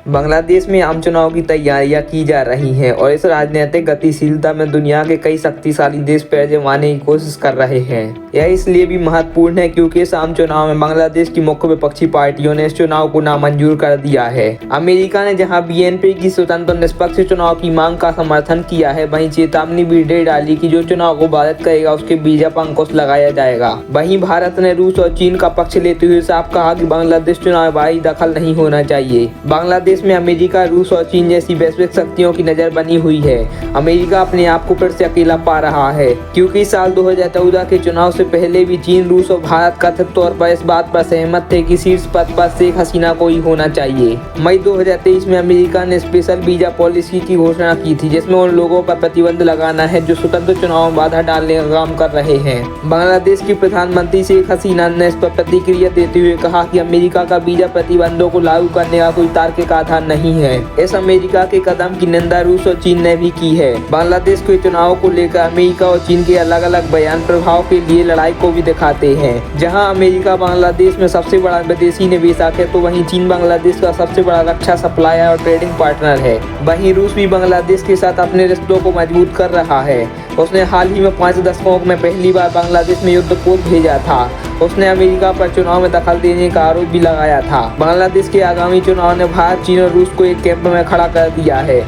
बांग्लादेश में आम चुनाव की तैयारियां की जा रही हैं और इस राजनीतिक गतिशीलता में दुनिया के कई शक्तिशाली देश पैर जमाने की कोशिश कर रहे हैं। यह इसलिए भी महत्वपूर्ण है क्योंकि इस आम चुनाव में बांग्लादेश की मुख्य विपक्षी पार्टियों ने इस चुनाव को नामंजूर कर दिया है। अमेरिका ने जहां बीएनपी की स्वतंत्र और निष्पक्ष चुनाव की मांग का समर्थन किया है, वहीं चेतावनी भी दे डाली कि जो चुनाव को बाधित करेगा उसके बीजा पर अंकुश लगाया जाएगा। वहीं भारत ने रूस और चीन का पक्ष लेते हुए साफ कहा कि बांग्लादेश चुनाव में बाहरी दखल नहीं होना चाहिए। बांग्लादेश में अमेरिका, रूस और चीन जैसी वैश्विक शक्तियों की नजर बनी हुई है। अमेरिका अपने आप को फिर से अकेला पा रहा है क्योंकि साल 2014 के चुनाव से पहले भी चीन, रूस और भारत कथित तौर पर इस बात पर सहमत थे कि शीर्ष पद पर शेख हसीना को ही होना चाहिए। मई 2023 में अमेरिका ने स्पेशल वीजा पॉलिसी की घोषणा की थी जिसमें उन लोगों पर प्रतिबंध लगाना है जो स्वतंत्र चुनाव में बाधा डालने का काम कर रहे हैं। बांग्लादेश की प्रधानमंत्री शेख हसीना ने इस पर प्रतिक्रिया देते हुए कहा कि अमेरिका का वीजा प्रतिबंधों को लागू करने का कोई तार्किक आधार नहीं है। इस अमेरिका के कदम की निंदा रूस और चीन ने भी की है। बांग्लादेश के चुनाव को लेकर अमेरिका और चीन के अलग अलग बयान प्रभाव के लिए लड़ाई को भी दिखाते हैं। जहां अमेरिका बांग्लादेश में सबसे बड़ा विदेशी निवेशक है तो वहीं चीन बांग्लादेश का सबसे बड़ा रक्षा सप्लायर और ट्रेडिंग पार्टनर है। वहीं रूस भी बांग्लादेश के साथ अपने रिश्तों को मजबूत कर रहा है। उसने हाल ही में 5 दशकों में पहली बार बांग्लादेश में युद्धपोत भेजा था। उसने अमेरिका पर चुनाव में दखल देने का आरोप भी लगाया था। बांग्लादेश के आगामी चुनाव ने भारत, चीन और रूस को एक कैंप में खड़ा कर दिया है।